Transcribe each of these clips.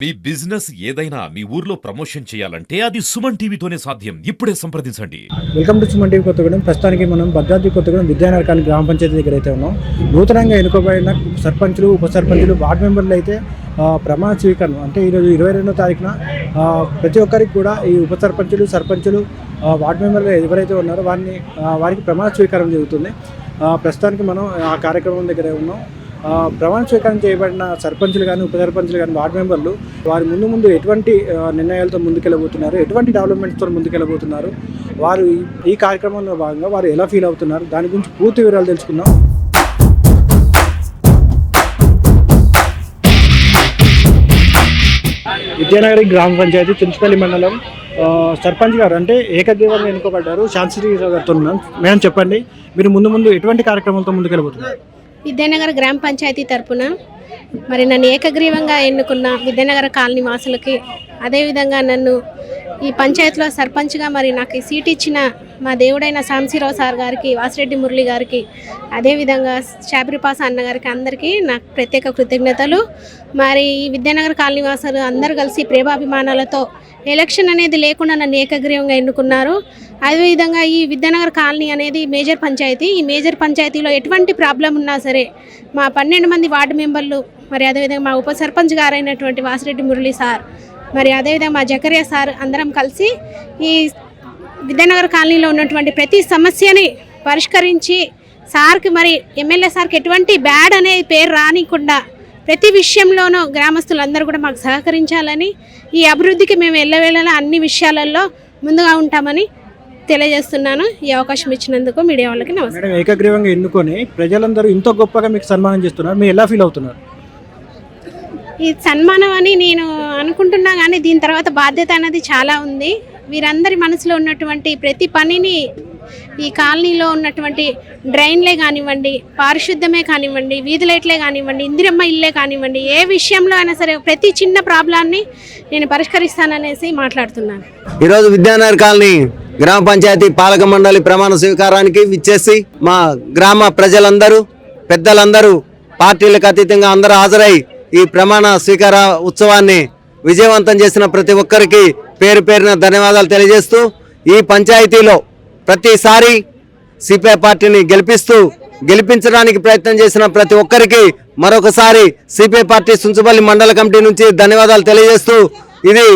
మీ business ఏదైనా మీ ఊర్లో promotion చేయాలంటే అది సుమన్ టీవీతోనే సాధ్యం. ఇప్పుడే సంప్రదించండి. Welcome to Suman TV Kothagudem. ప్రస్తుతానికి మనం భద్రాద్రి కొత్తగూడెం విద్యానగర్ కాలనీ గ్రామ పంచాయతీ దగ్గర అయితే ఉన్నాం. నూతనంగా ఎన్నుకోబడిన సర్పంచులు, ఉప సర్పంచులు, వార్డు మెంబర్లు అయితే ప్రమాణ స్వీకరణ అంటే ఈరోజు 22వ తారీఖున ప్రతి ఒక్కరికి కూడా ఈ ఉప సర్పంచులు, సర్పంచులు, వార్డు మెంబర్లు ఎవరైతే ఉన్నారో వారికి ప్రమాణ స్వీకారం జరుగుతుంది. ప్రస్తుతానికి మనం ఆ కార్యక్రమం దగ్గర ఉన్నాం. ప్రమాణ స్వీకారం చేయబడిన సర్పంచులు కానీ, ఉప సర్పంచులు కానీ, వార్డు మెంబర్లు వారి ముందు ఎటువంటి నిర్ణయాలతో ముందుకెళ్ళబోతున్నారు, ఎటువంటి డెవలప్మెంట్స్తో ముందుకెళ్ళబోతున్నారు, వారు ఈ కార్యక్రమంలో భాగంగా వారు ఎలా ఫీల్ అవుతున్నారు, దాని గురించి పూర్తి వివరాలు తెలుసుకుందాం. విద్యానగరి గ్రామ పంచాయతీ చింతపల్లి మండలం సర్పంచ్ గారు అంటే ఏకగ్రీవంగా ఎన్నుకోబడ్డారు. శాంతిశ్రీ గారితో ఉన్నాం. మేడం చెప్పండి, మీరు ముందు ఎటువంటి కార్యక్రమాలతో ముందుకెళ్ళబోతున్నారు? విద్యానగర్ గ్రామ పంచాయతీ తరపున మరి నన్ను ఏకగ్రీవంగా ఎన్నుకున్న విద్యానగర్ కాలనీ వాసులకి, అదేవిధంగా నన్ను ఈ పంచాయతీలో సర్పంచ్గా మరి నాకు ఈ సీట్ ఇచ్చిన మా దేవుడైన సాంశీరావు సార్ గారికి, వాసిరెడ్డి మురళి గారికి, అదేవిధంగా శాబరిపాస అన్నగారికి, అందరికీ నాకు ప్రత్యేక కృతజ్ఞతలు. మరి ఈ విద్యానగర్ కాలనీ వాసులు అందరూ కలిసి ప్రేమాభిమానాలతో ఎలక్షన్ అనేది లేకుండా నన్ను ఏకగ్రీవంగా ఎన్నుకున్నారు. అదేవిధంగా ఈ విద్యానగర్ కాలనీ అనేది మేజర్ పంచాయతీ. ఈ మేజర్ పంచాయతీలో ఎటువంటి ప్రాబ్లం ఉన్నా సరే మా 12 మంది వార్డు మెంబర్లు, మరి అదేవిధంగా మా ఉప సర్పంచ్ గారైనటువంటి వాసిరెడ్డి మురళి సార్, మరి అదేవిధంగా మా జకరియా సార్ అందరం కలిసి ఈ విద్యానగర్ కాలనీలో ఉన్నటువంటి ప్రతి సమస్యని పరిష్కరించి సార్కి, మరి ఎమ్మెల్యే సార్కి ఎటువంటి బ్యాడ్ అనే పేరు రానికుండా ప్రతి విషయంలోనూ గ్రామస్తులందరూ కూడా మాకు సహకరించాలని, ఈ అభివృద్ధికి మేము ఎల్లవేళలా అన్ని విషయాలలో ముందుగా ఉంటామని తెలియజేస్తున్నాను. ఈ అవకాశం ఇచ్చినందుకు మీడియా వాళ్ళకి నమస్కారం. మేడం, ఏకగ్రీవంగా ఎన్నుకొని ప్రజలందరూ ఇంత గొప్పగా మీకు సన్మానం చేస్తున్నారు, మీరు ఎలా ఫీల్ అవుతున్నారు? ఈ సన్మానం అని నేను అనుకుంటున్నా, కానీ దీని తర్వాత బాధ్యత అనేది చాలా ఉంది. వీరందరి మనసులో ఉన్నటువంటి ప్రతి పనిని, ఈ కాలనీలో ఉన్నటువంటి డ్రైన్లే కానివ్వండి, పారిశుద్ధమే కానివ్వండి, వీధి లైట్లే కానివ్వండి, ఇందిరమ్మ ఇల్లే కానివ్వండి, ఏ విషయంలో అయినా సరే ప్రతి చిన్న ప్రాబ్లాన్ని నేను పరిష్కరిస్తాననేసి మాట్లాడుతున్నాను. ఈరోజు విద్యానగర్ కాలనీ గ్రామ పంచాయతీ పాలక మండలి ప్రమాణ స్వీకారానికి విచ్చేసి మా గ్రామ ప్రజలందరూ, పెద్దలందరూ, పార్టీలకు అతీతంగా అందరూ హాజరై ఈ ప్రమాణ స్వీకార ఉత్సవాన్ని విజయవంతం చేసిన ప్రతి ఒక్కరికి పేరు పేరున ధన్యవాదాలు తెలియజేస్తూ, ఈ పంచాయతీలో ప్రతిసారి సిపిఐ పార్టీని గెలిపించడానికి ప్రయత్నం చేసిన ప్రతి ఒక్కరికి మరొకసారి సిపిఐ పార్టీ సుంచుపల్లి మండల కమిటీ నుంచి ధన్యవాదాలు తెలియజేస్తూ, ఇది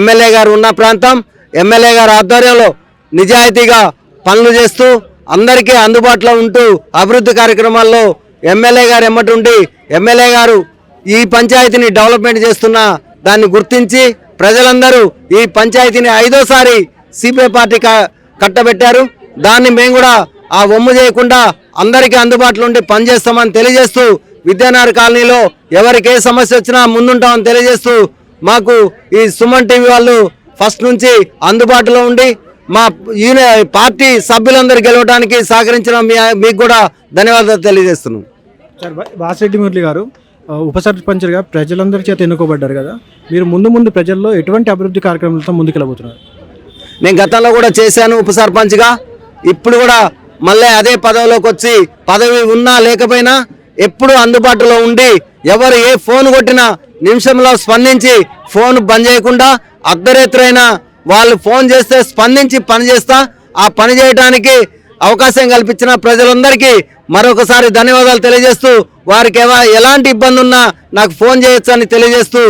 ఎమ్మెల్యే గారు ఉన్న ప్రాంతం. ఎమ్మెల్యే గారు ఆధ్వర్యంలో నిజాయితీగా పనులు చేస్తూ అందరికీ అందుబాటులో ఉంటూ అభివృద్ధి కార్యక్రమాల్లో ఎమ్మెల్యే గారు ఎమ్మటుండి ఎమ్మెల్యే గారు ఈ పంచాయతీని డెవలప్మెంట్ చేస్తున్న దాన్ని గుర్తించి ప్రజలందరూ ఈ పంచాయతీని 5వ సిపిఐ పార్టీ కట్టబెట్టారు. దాన్ని మేము కూడా ఆ ఒమ్ము చేయకుండా అందరికీ అందుబాటులో ఉండి పనిచేస్తామని తెలియజేస్తూ, విద్యానగర్ కాలనీలో ఎవరికి ఏ సమస్య వచ్చినా ముందుంటామని తెలియజేస్తూ, మాకు ఈ సుమన్ టీవీ వాళ్ళు ఫస్ట్ నుంచి అందుబాటులో ఉండి మా పార్టీ సభ్యులందరూ గెలవడానికి సహకరించిన మీకు కూడా ధన్యవాదాలు తెలియజేస్తున్నాం. సార్, వాసిరెడ్డి మురళి గారు ఉప సర్పంచ్గా ప్రజలందరి చేత ఎన్నుకోబడ్డారు కదా, మీరు ముందు ప్రజల్లో ఎటువంటి అభివృద్ధి కార్యక్రమాలతో ముందుకెళ్ళబోతున్నారు? నేను గతంలో కూడా చేశాను ఉప సర్పంచ్గా. ఇప్పుడు కూడా మళ్ళీ అదే పదవిలోకి వచ్చి, పదవి ఉన్నా లేకపోయినా ఎప్పుడు అందుబాటులో ఉండి, ఎవరు ఏ ఫోన్ కొట్టినా నిమిషంలో స్పందించి, ఫోన్ బంద్ చేయకుండా అర్ధరాత్రైనా వాళ్ళు ఫోన్ చేస్తే స్పందించి పని చేస్తా. ఆ పని చేయడానికి అవకాశం కల్పించిన ప్రజలందరికీ మరొకసారి ధన్యవాదాలు తెలియజేస్తూ, వారికి ఎలాంటి ఇబ్బంది ఉన్నా నాకు ఫోన్ చేయొచ్చు అని తెలియజేస్తూ,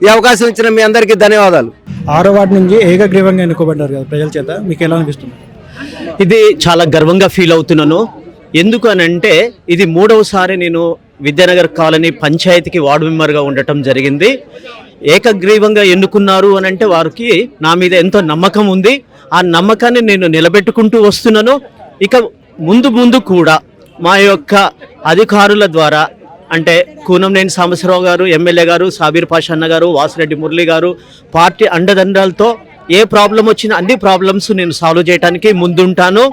ఈ అవకాశం ఇచ్చిన మీ అందరికీ ధన్యవాదాలు. 6వ వార్డు నుంచి ఏకగ్రీవంగా ఎన్నుకోబడ్డారు కదా ప్రజల చేత, మీకు ఎలా అనిపిస్తుంది? ఇది చాలా గర్వంగా ఫీల్ అవుతున్నాను. ఎందుకు అని అంటే ఇది 3వసారి నేను విద్యానగర్ కాలనీ పంచాయతీకి వార్డు మెంబర్గా ఉండటం జరిగింది. ఏకగ్రీవంగా ఎన్నుకున్నారు అని అంటే వారికి నా మీద ఎంతో నమ్మకం ఉంది. ఆ నమ్మకాన్ని నేను నిలబెట్టుకుంటూ వస్తున్నాను. ఇక ముందు కూడా మా యొక్క అధికారుల ద్వారా, అంటే కూనంనేని సాంబశివరావు గారు, ఎమ్మెల్యే గారు, సాబీర్ పాషా అన్న గారు, వాసిరెడ్డి మురళి గారు, పార్టీ అండదండలతో ఏ ప్రాబ్లం వచ్చినా అన్ని ప్రాబ్లమ్స్ నేను సాల్వ్ చేయడానికి ముందుంటాను.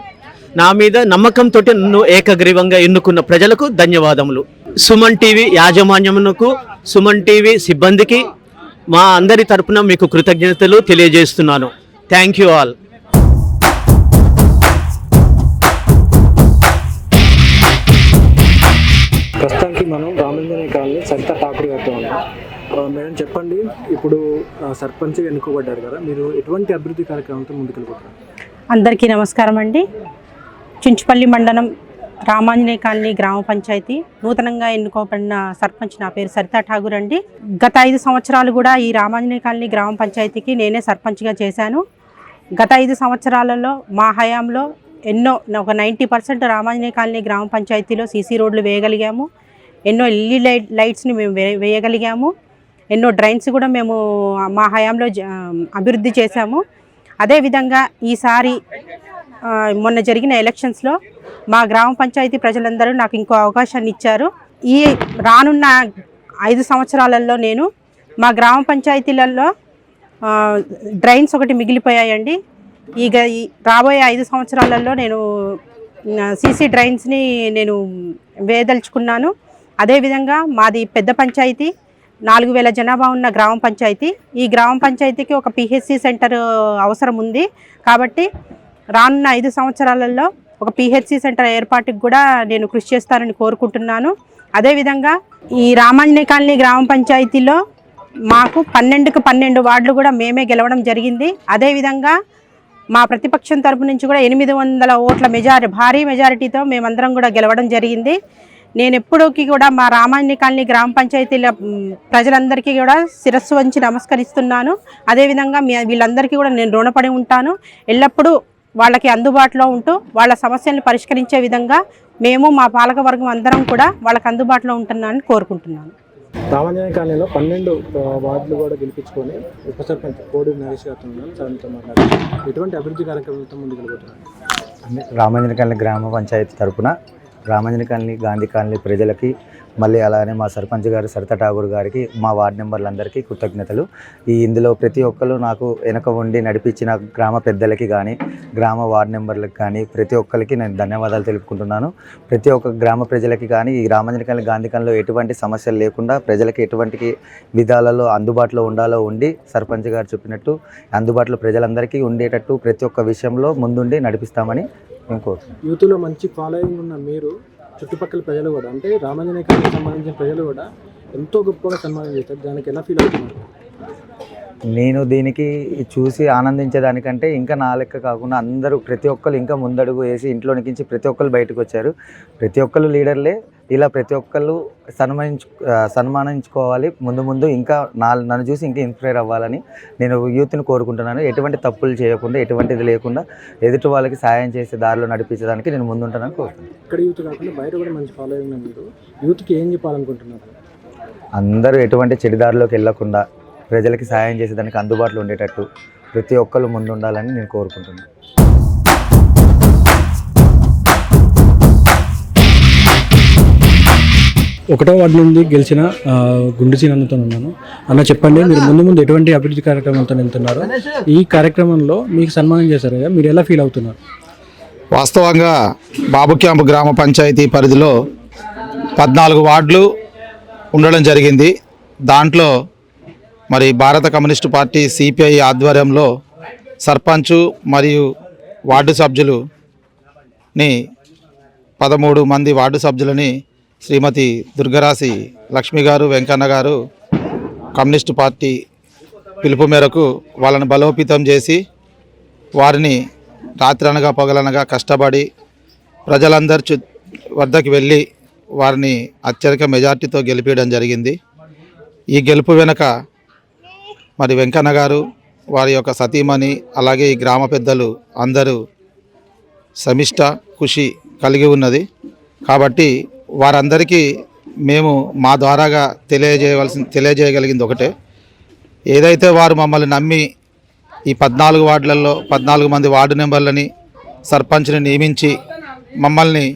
నా మీద నమ్మకంతో నన్ను ఏకగ్రీవంగా ఎన్నుకున్న ప్రజలకు ధన్యవాదములు. సుమన్ టీవీ యాజమాన్యమునకు, సుమన్ టీవీ సిబ్బందికి మా అందరి తరపున మీకు కృతజ్ఞతలు తెలియజేస్తున్నాను. Thank you all. ప్రస్తుతానికి మనం రామలింగనే కాలనీ సరిత ఠాకూర్ గారితో ఉన్నాం. మేడం చెప్పండి, ఇప్పుడు సర్పంచ్గా ఎన్నుకోబడ్డారు కదా, మీరు ఎటువంటి అభివృద్ధి కార్యక్రమంతో ముందుకెళ్ళిపోతారు? అందరికీ నమస్కారం అండి. చుంచుపల్లి మండలం రామాంజనేయ కాలనీ గ్రామ పంచాయతీ నూతనంగా ఎన్నుకోబడిన సర్పంచ్ నా పేరు సరితా ఠాగూర్ అండి. గత 5 సంవత్సరాలు కూడా ఈ రామాంజనేయ కాలనీ గ్రామ పంచాయతీకి నేనే సర్పంచ్గా చేశాను. గత 5 సంవత్సరాలలో మా హయాంలో ఒక 90% రామాంజనేయ కాలనీ గ్రామ పంచాయతీలో సీసీ రోడ్లు వేయగలిగాము. ఎన్నో ఎల్ఈడి లైట్స్ని మేము వేయగలిగాము. ఎన్నో డ్రైన్స్ కూడా మేము మా హయాంలో అభివృద్ధి చేశాము. అదేవిధంగా ఈసారి మొన్న జరిగిన ఎలక్షన్స్లో మా గ్రామ పంచాయతీ ప్రజలందరూ నాకు ఇంకో అవకాశాన్ని ఇచ్చారు. ఈ రానున్న 5 సంవత్సరాలలో నేను మా గ్రామ పంచాయతీలలో డ్రైన్స్ ఒకటి మిగిలిపోయాయండి. ఈ రాబోయే 5 సంవత్సరాలలో నేను సీసీ డ్రైన్స్ని నేను వేయదలుచుకున్నాను. అదేవిధంగా మాది పెద్ద పంచాయతీ, 4000 జనాభా ఉన్న గ్రామ పంచాయతీ. ఈ గ్రామ పంచాయతీకి ఒక పిహెచ్సి సెంటర్ అవసరం ఉంది. కాబట్టి రానున్న 5 సంవత్సరాలలో ఒక పిహెచ్సి సెంటర్ ఏర్పాటుకు కూడా నేను కృషి చేస్తానని కోరుకుంటున్నాను. అదేవిధంగా ఈ రామాంజనేయ కాలనీ గ్రామ పంచాయతీలో మాకు 12కు 12 వార్డులు కూడా మేమే గెలవడం జరిగింది. అదేవిధంగా మా ప్రతిపక్షం తరపు నుంచి కూడా 800 ఓట్ల భారీ మెజారిటీతో మేమందరం కూడా గెలవడం జరిగింది. నేను ఎప్పుడూకి కూడా మా రామాంజనేయ కాలనీ గ్రామ పంచాయతీల ప్రజలందరికీ కూడా శిరస్సు వంచి నమస్కరిస్తున్నాను. అదేవిధంగా వీళ్ళందరికీ కూడా నేను రుణపడి ఉంటాను. ఎల్లప్పుడూ వాళ్ళకి అందుబాటులో ఉంటూ వాళ్ళ సమస్యలను పరిష్కరించే విధంగా మేము మా పాలకవర్గం అందరం కూడా వాళ్ళకి అందుబాటులో ఉంటున్నానని కోరుకుంటున్నాను. రామాంజనేయ కాలనీలో 12 వార్డులు కూడా గెలిపించుకొని ఉప సర్పంచ్ కోడి నరేష్ గారితో సార్తో మాట్లాడారు. ఎటువంటి అభివృద్ధి కార్యక్రమాలతో ముందుకెళ్ళిపోతున్నారు? రామాంజనేయ కాలనీ గ్రామ పంచాయతీ తరపున రామాంజనేయ కాలనీ, గాంధీ కాలనీ ప్రజలకి, మళ్ళీ అలానే మా సర్పంచ్ గారు సరితా ఠాగూర్ గారికి, మా వార్డు మెంబర్లందరికీ కృతజ్ఞతలు. ఇందులో ప్రతి ఒక్కరు నాకు వెనక ఉండి నడిపించిన గ్రామ పెద్దలకి కానీ, గ్రామ వార్డు మెంబర్లకు కానీ ప్రతి ఒక్కరికి నేను ధన్యవాదాలు తెలుపుకుంటున్నాను. ప్రతి ఒక్క గ్రామ ప్రజలకి కానీ ఈ రామాంజనేయ కాలనీ, గాంధీ కాలనీలో ఎటువంటి సమస్యలు లేకుండా ప్రజలకి ఎటువంటి విధాలలో అందుబాటులో ఉండి సర్పంచ్ గారు చెప్పినట్టు అందుబాటులో ప్రజలందరికీ ఉండేటట్టు ప్రతి ఒక్క విషయంలో ముందుండి నడిపిస్తామని నేను కోరుతున్నాను. యూత్లో మంచి ఫాలోయింగ్ ఉన్న మీరు చుట్టుపక్కల ప్రజలు కూడా, అంటే రామాంజనేయ కాలనీకి సంబంధించిన ప్రజలు కూడా ఎంతో గొప్పగా సన్మానం చేస్తారు. దానికి ఎలా ఫీల్ అవుతున్నారు? నేను దీనికి చూసి ఆనందించేదానికంటే ఇంకా నా లెక్క కాకుండా అందరూ ప్రతి ఒక్కరు ఇంకా ముందడుగు వేసి ఇంట్లో నుంచి ప్రతి ఒక్కరు బయటకు వచ్చారు. ప్రతి ఒక్కరు లీడర్లే. ఇలా ప్రతి ఒక్కరు సన్మానించుకోవాలి. ముందు ఇంకా నన్ను చూసి ఇంకా ఇన్స్పైర్ అవ్వాలని నేను యూత్ని కోరుకుంటున్నాను. ఎటువంటి తప్పులు చేయకుండా, ఎటువంటిది లేకుండా ఎదుటి వాళ్ళకి సాయం చేసే దారిలో నడిపించడానికి నేను ముందుంటానని కోరుకుంటున్నాను. ఇక్కడ యూత్ కాకుండా బయట కూడా మంచి ఫాలోయింగ్ ఉంది. మీరు యూత్కి ఏం చెప్పాలనుకుంటున్నారు? అందరూ ఎటువంటి చెడుదారిలోకి వెళ్ళకుండా ప్రజలకి సాయం చేసేదానికి అందుబాటులో ఉండేటట్టు ప్రతి ఒక్కరు ముందుండాలని నేను కోరుకుంటున్నాను. ఒకటో వార్డు నుండి గెలిచిన గుండుసీన్ అన్నతో ఉన్నాను. అన్న చెప్పండి, మీరు ముందు ఎటువంటి అభివృద్ధి కార్యక్రమాలతో వెళ్తున్నారు? ఈ కార్యక్రమంలో మీకు సన్మానం చేశారు కదా, మీరు ఎలా ఫీల్ అవుతున్నారు? వాస్తవంగా బాబు క్యాంపు గ్రామ పంచాయతీ పరిధిలో 14 వార్డులు ఉండడం జరిగింది. దాంట్లో మరి భారత కమ్యూనిస్టు పార్టీ సిపిఐ ఆధ్వర్యంలో సర్పంచు మరియు వార్డు సభ్యులని 13 మంది వార్డు సభ్యులని శ్రీమతి దుర్గరాశి లక్ష్మి గారు, వెంకన్న గారు కమ్యూనిస్టు పార్టీ పిలుపు మేరకు వాళ్ళని బలోపేతం చేసి వారిని రాత్రనగా పగలనగా కష్టపడి ప్రజలందరి వద్దకు వెళ్ళి వారిని అత్యధిక మెజార్టీతో గెలిపించడం జరిగింది. ఈ గెలుపు వెనుక మరి వెంకన్న గారు, వారి యొక్క సతీమణి, అలాగే ఈ గ్రామ పెద్దలు అందరూ సమిష్ట కృషి కలిగి ఉన్నది. కాబట్టి వారందరికీ మేము మా ద్వారాగా తెలియజేయగలిగింది ఒకటే, ఏదైతే వారు మమ్మల్ని నమ్మి ఈ 14 వార్డులలో 14 మంది వార్డు మెంబర్లని సర్పంచ్ని నియమించి మమ్మల్ని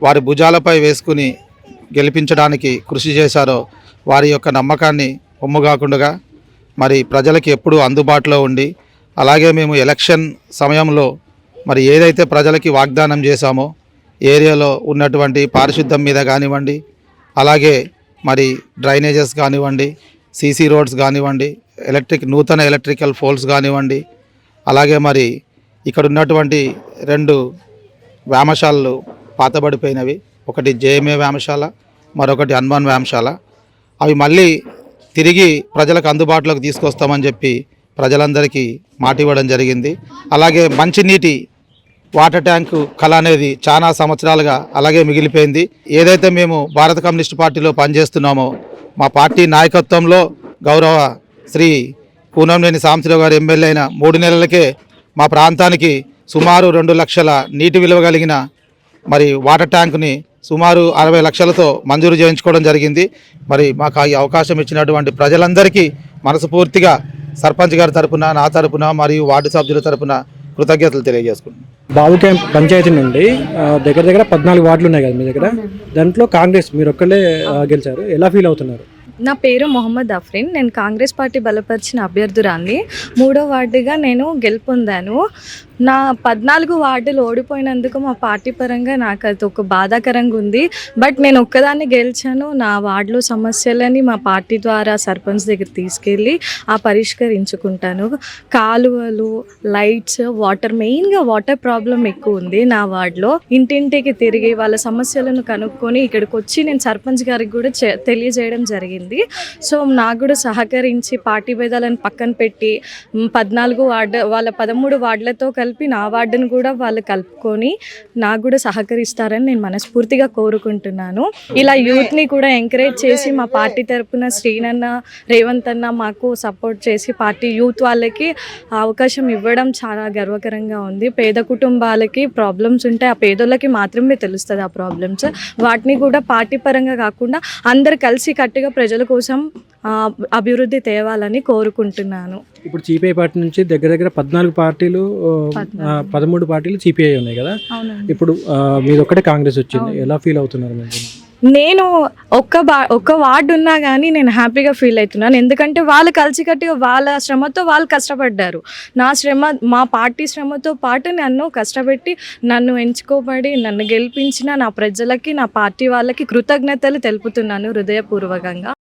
వారి భుజాలపై వేసుకుని గెలిపించడానికి కృషి చేశారో వారి యొక్క నమ్మకాన్ని ఒమ్ముగాకుండా మరి ప్రజలకి ఎప్పుడూ అందుబాటులో ఉండి, అలాగే మేము ఎలక్షన్ సమయంలో మరి ఏదైతే ప్రజలకి వాగ్దానం చేశామో ఏరియాలో ఉన్నటువంటి పారిశుద్ధ్యం మీద కానివ్వండి, అలాగే మరి డ్రైనేజెస్ కానివ్వండి, సీసీ రోడ్స్ కానివ్వండి, నూతన ఎలక్ట్రికల్ పోల్స్ కానివ్వండి, అలాగే మరి ఇక్కడ ఉన్నటువంటి 2 వ్యాయామశాలలు పాతబడిపోయినవి, ఒకటి జేఎంఏ వ్యాయామశాల, మరొకటి హనుమాన్ వ్యాయామశాల. అవి మళ్ళీ తిరిగి ప్రజలకు అందుబాటులోకి తీసుకొస్తామని చెప్పి ప్రజలందరికీ మాట ఇవ్వడం జరిగింది. అలాగే మంచినీటి వాటర్ ట్యాంకు కళ అనేది చాలా సంవత్సరాలుగా అలాగే మిగిలిపోయింది. ఏదైతే మేము భారత కమ్యూనిస్ట్ పార్టీలో పనిచేస్తున్నామో మా పార్టీ నాయకత్వంలో గౌరవ శ్రీ కూనంనేని సాంబశివరావు గారు ఎమ్మెల్యే అయిన 3 నెలలకే మా ప్రాంతానికి సుమారు 2 లక్షల నీటి విలువ కలిగిన మరి వాటర్ ట్యాంకుని సుమారు 60 లక్షలతో మంజూరు చేయించుకోవడం జరిగింది. మరి మాకు ఈ అవకాశం ఇచ్చినటువంటి ప్రజలందరికీ మనస్ఫూర్తిగా సర్పంచ్ గారి తరపున, నా తరపున మరియు వార్డు సభ్యుల తరపున కృతజ్ఞతలు తెలియజేసుకుంటున్నాను. బాబు క్యాంప్ పంచాయతీ నుండి దగ్గర దగ్గర 14 వార్డులు ఉన్నాయి కదా మీ దగ్గర, దాంట్లో కాంగ్రెస్ మీరు ఒక్కళ్ళే గెలిచారు, ఎలా ఫీల్ అవుతున్నారు? నా పేరు మొహమ్మద్ అఫ్రీన్. నేను కాంగ్రెస్ పార్టీ బలపరిచిన అభ్యర్థురాన్ని. 3వ వార్డుగా నేను గెలుపొందాను. నా 14 వార్డులు ఓడిపోయినందుకు మా పార్టీ పరంగా నాకు అది ఒక బాధాకరంగా ఉంది. బట్ నేను ఒక్కదాన్ని గెలిచాను. నా వార్డులో సమస్యలని మా పార్టీ ద్వారా సర్పంచ్ దగ్గర తీసుకెళ్ళి పరిష్కరించుకుంటాను. కాలువలు, లైట్స్, వాటర్, మెయిన్గా వాటర్ ప్రాబ్లం ఎక్కువ ఉంది నా వార్డులో. ఇంటింటికి తిరిగి వాళ్ళ సమస్యలను కనుక్కొని ఇక్కడికి వచ్చి నేను సర్పంచ్ గారికి కూడా తెలియజేయడం జరిగింది. సో నాకు కూడా సహకరించి పార్టీ భేదాలను పక్కన పెట్టి 14 వార్డు వాళ్ళ 13 వార్డులతో కలిపి నా వార్డును కూడా వాళ్ళు కలుపుకొని నాకు కూడా సహకరిస్తారని నేను మనస్ఫూర్తిగా కోరుకుంటున్నాను. ఇలా యూత్ని కూడా ఎంకరేజ్ చేసి మా పార్టీ తరపున శ్రీనన్న, రేవంత్ అన్న మాకు సపోర్ట్ చేసి పార్టీ యూత్ వాళ్ళకి అవకాశం ఇవ్వడం చాలా గర్వకరంగా ఉంది. పేద కుటుంబాలకి ప్రాబ్లమ్స్ ఉంటే ఆ పేదోళ్ళకి మాత్రమే తెలుస్తుంది ఆ ప్రాబ్లమ్స్. వాటిని కూడా పార్టీ పరంగా కాకుండా అందరు కలిసి కట్టుగా ప్రజల కోసం అభివృద్ధి తేవాలని కోరుకుంటున్నాను. ఇప్పుడు సిపిఐ పార్టీ నుంచి దగ్గర దగ్గర 14 పార్టీలు 13 పార్టీలు సిపిఐ ఉన్నాయి కదా, ఇప్పుడు మీరు ఒక్కటే కాంగ్రెస్ వచ్చింది, ఎలా ఫీల్ అవుతున్నారు మీరు? నేను ఒక్క వార్డు ఉన్నా కానీ నేను హ్యాపీగా ఫీల్ అవుతున్నాను. ఎందుకంటే వాళ్ళు కలిసికట్టుగా వాళ్ళ శ్రమతో వాళ్ళు కష్టపడ్డారు. నా శ్రమ, మా పార్టీ శ్రమతో పాటు నన్ను కష్టపెట్టి నన్ను ఎంచుకోబడి నన్ను గెలిపించిన నా ప్రజలకి, నా పార్టీ వాళ్ళకి కృతజ్ఞతలు తెలుపుతున్నాను హృదయపూర్వకంగా.